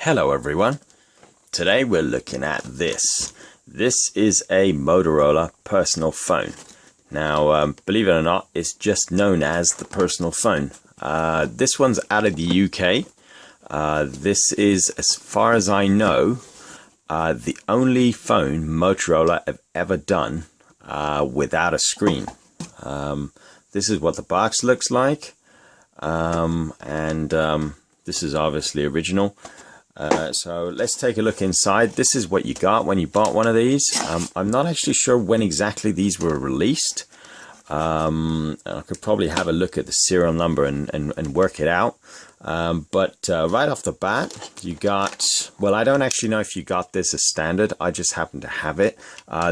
Hello everyone. Today we're looking at this. This is a Motorola Personal Phone. Now, believe it or not, it's just known as the Personal Phone. This one's out of the UK. This is, as far as I know, the only phone Motorola have ever done without a screen. This is what the box looks like, and this is obviously original. So let's take a look inside. This is what you got when you bought one of these. I'm not actually sure when exactly these were released. I could probably have a look at the serial number and work it out. But right off the bat, you got, well, I don't actually know if you got this as standard. I just happen to have it.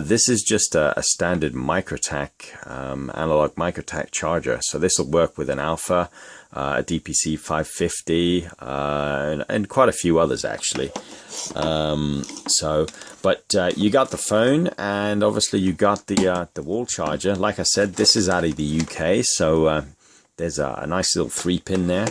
This is just a standard microtac, analog microtac charger. So this will work with an Alpha, a DPC 550, and quite a few others actually. But you got the phone, and obviously you got the wall charger. Like I said, this is out of the UK, so there's a nice little 3-pin there.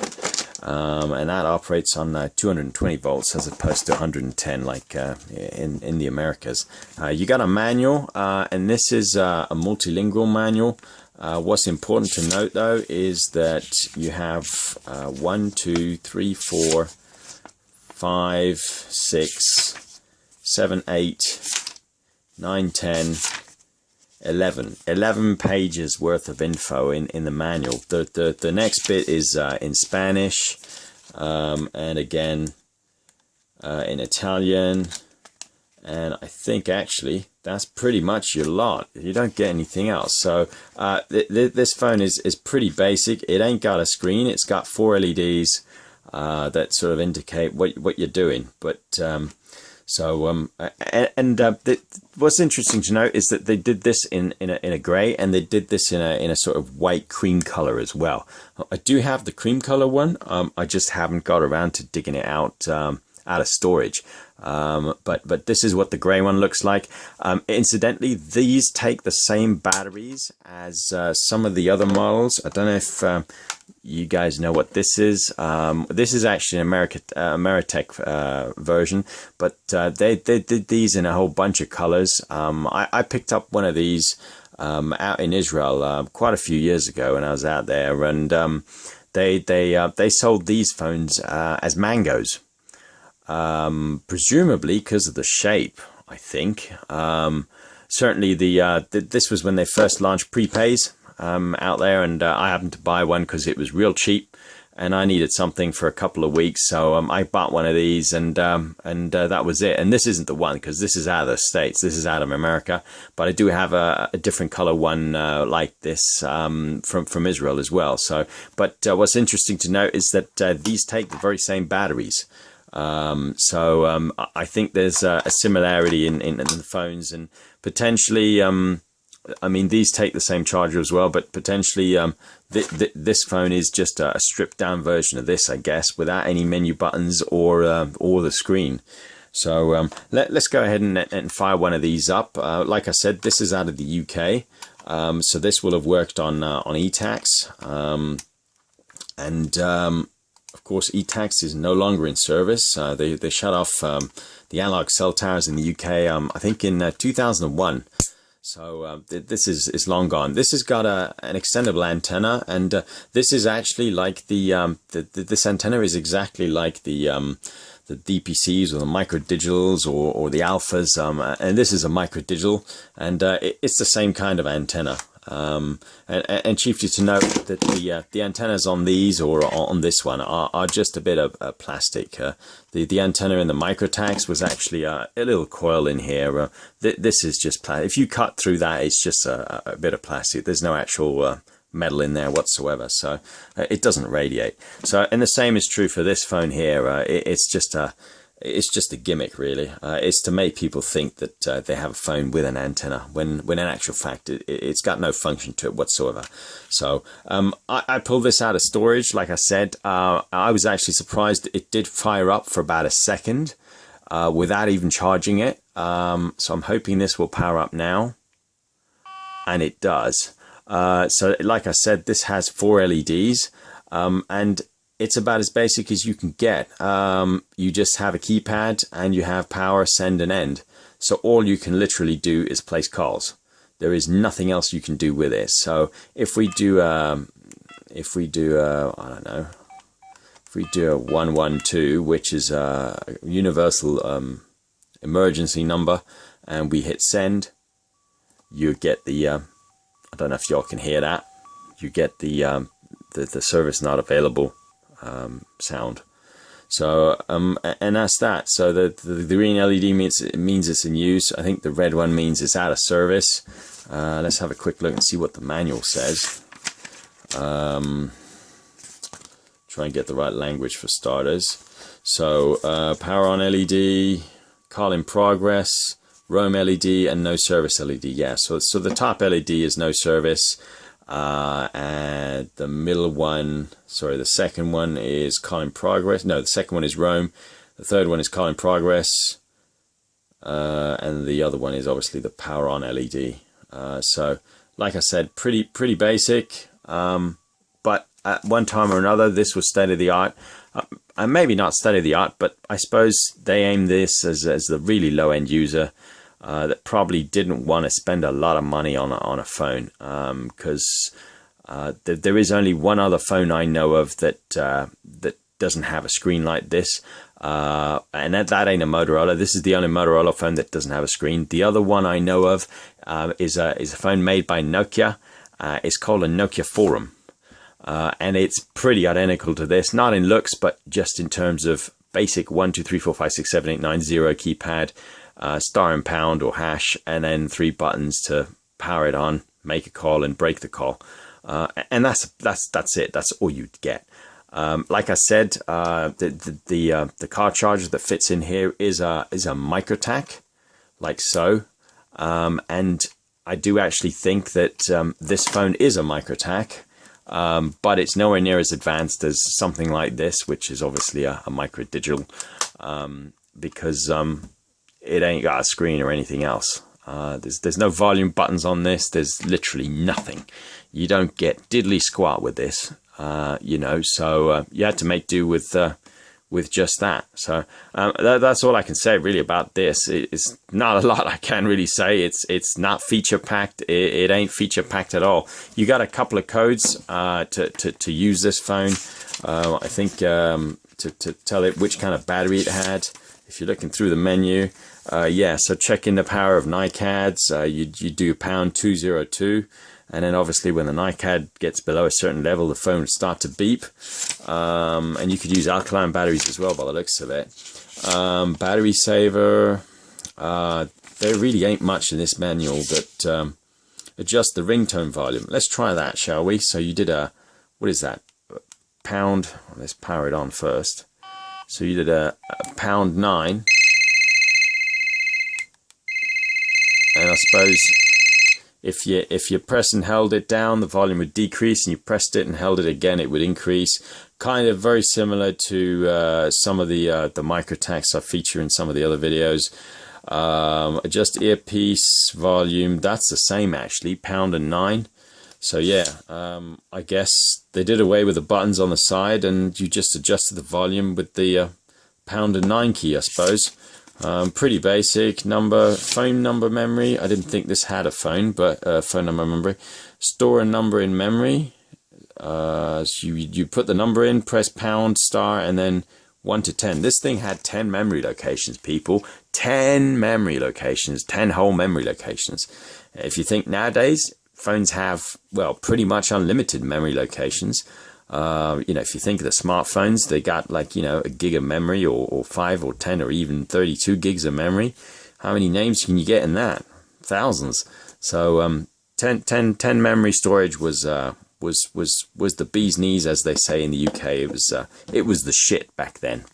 And that operates on 220 volts as opposed to 110 like in the Americas. You got a manual, and this is a multilingual manual. What's important to note though is that you have 1, 2, 3, 4, 5, 6, 7, 8, 9, 10, 11 pages worth of info in the manual. The next bit is in Spanish, and again in Italian, and I think actually that's pretty much your lot. You don't get anything else. So this phone is pretty basic. It ain't got a screen. It's got 4 LEDs that sort of indicate what you're doing, but what's interesting to note is that they did this in a grey, and they did this in a sort of white cream color as well. I do have the cream color one. I just haven't got around to digging it out of storage. But this is what the grey one looks like. Incidentally, these take the same batteries as some of the other models. I don't know if you guys know what this is. This is actually an Ameritech version, but they did these in a whole bunch of colors. I picked up one of these out in Israel quite a few years ago when I was out there, and they sold these phones as mangoes, presumably because of the shape, I think. Certainly this was when they first launched prepays out there, and I happened to buy one because it was real cheap, and I needed something for a couple of weeks, so I bought one of these, and that was it. And this isn't the one, because this is out of the States, this is out of America, but I do have a different color one like this from Israel as well. So, but what's interesting to note is that these take the very same batteries. I think there's a similarity in the phones, and potentially I mean, these take the same charger as well, but potentially this phone is just a stripped down version of this, I guess, without any menu buttons or the screen. So let's go ahead and fire one of these up. Like I said, this is out of the UK, so this will have worked on eTax, and of course eTax is no longer in service. They shut off the analog cell towers in the UK, I think in 2001. So this is long gone. This has got an extendable antenna, and this is actually like this antenna is exactly like the DPCs or the microdigitals or the alphas, and this is a microdigital, and it's the same kind of antenna. And chiefly to note that the antennas on these or on this one are just a bit of plastic. The antenna in the microtacs was actually a little coil in here. This is just plastic. If you cut through that, it's just a bit of plastic. There's no actual metal in there whatsoever, so it doesn't radiate. So, and the same is true for this phone here. It's just a gimmick, really. It's to make people think that they have a phone with an antenna, when in actual fact it's got no function to it whatsoever. So I pulled this out of storage. Like I said, I was actually surprised it did fire up for about a second without even charging it. So I'm hoping this will power up now, and it does. So like I said, this has 4 LEDs, and it's about as basic as you can get. You just have a keypad and you have power, send and end. So all you can literally do is place calls. There is nothing else you can do with it. So if we do I don't know, if we do a 112, which is a universal emergency number, and we hit send, you get the I don't know if y'all can hear that. You get the service not available sound. So and that's that. So the green LED means it's in use. I think the red one means it's out of service. Let's have a quick look and see what the manual says. Try and get the right language for starters. So power on LED, call in progress, roam LED, and no service LED. Yeah, so the top LED is no service, and the middle one, sorry, the second one is call in progress. No, the second one is roam. The third one is call in progress, and the other one is obviously the power on LED. So, like I said, pretty basic. But at one time or another, this was state of the art. And maybe not state of the art, but I suppose they aimed this as the really low end user that probably didn't want to spend a lot of money on a phone, because there is only one other phone I know of that doesn't have a screen like this, and that ain't a Motorola. This is the only Motorola phone that doesn't have a screen. The other one I know of is a phone made by Nokia. It's called a Nokia Forum. And it's pretty identical to this, not in looks, but just in terms of basic 1, 2, 3, 4, 5, 6, 7, 8, 9, 0 keypad, star and pound or hash, and then 3 buttons to power it on, make a call, and break the call. And that's it. That's all you'd get. Like I said, the car charger that fits in here is a microtac, like so. And I do actually think that this phone is a microtac. But it's nowhere near as advanced as something like this, which is obviously a micro digital, because it ain't got a screen or anything else. There's no volume buttons on this. There's literally nothing. You don't get diddly squat with this, you know. So you had to make do with just that. So that's all I can say really about this. It's not a lot I can really say. It's not feature packed. It ain't feature packed at all. You got a couple of codes to use this phone. I think to tell it which kind of battery it had. If you're looking through the menu, yeah. So check in the power of NiCads. You do #202. And then obviously when the NiCad gets below a certain level, the phone will start to beep. And you could use alkaline batteries as well by the looks of it. Battery saver. There really ain't much in this manual that adjust the ringtone volume. Let's try that, shall we? So you did what is that? Pound. Let's power it on first. So you did a #9. And I suppose if you press and held it down, the volume would decrease, and you pressed it and held it again, it would increase. Kind of very similar to some of the microtacs I feature in some of the other videos. Adjust earpiece volume, that's the same actually, #9. So yeah, I guess they did away with the buttons on the side, and you just adjusted the volume with the #9 key, I suppose. Pretty basic. Phone number memory. I didn't think this had a phone, but phone number memory. Store a number in memory. So you put the number in, press pound, star, and then 1 to 10. This thing had 10 memory locations, people. 10 memory locations, 10 whole memory locations. If you think nowadays, phones have, well, pretty much unlimited memory locations. You know, if you think of the smartphones, they got like, you know, a gig of memory, or 5 or 10 or even 32 gigs of memory. How many names can you get in that? Thousands. So 10 memory storage was the bee's knees, as they say in the UK. It was the shit back then.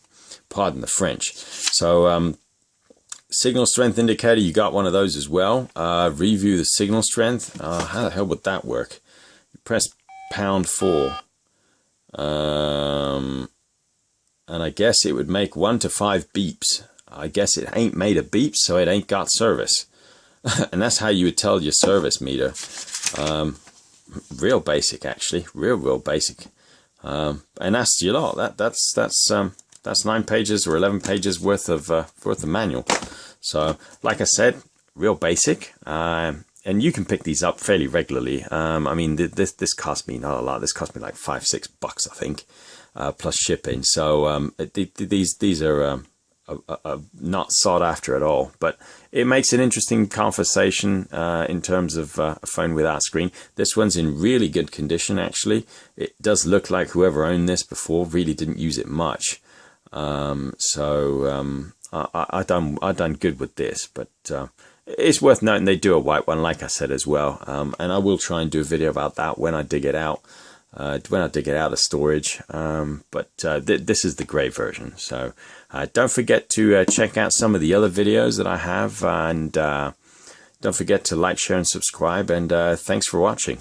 Pardon the French. So signal strength indicator, you got one of those as well. Review the signal strength. How the hell would that work? You press #4. And I guess it would make 1 to 5 beeps. I guess it ain't made of beeps, so it ain't got service. And that's how you would tell your service meter. Real basic, actually. Real basic. and that's your lot. That's 9 pages or 11 pages worth of manual. So like I said, real basic, and you can pick these up fairly regularly. I mean, this cost me not a lot. This cost me like $5-6, I think, plus shipping. So these are not sought after at all, but it makes an interesting conversation in terms of a phone without screen. This one's in really good condition, actually. It does look like whoever owned this before really didn't use it much. I done good with this, but it's worth noting they do a white one, like I said, as well. And I will try and do a video about that when I dig it out. When I dig it out of storage, this is the grey version. So don't forget to check out some of the other videos that I have, and don't forget to like, share and subscribe, and thanks for watching.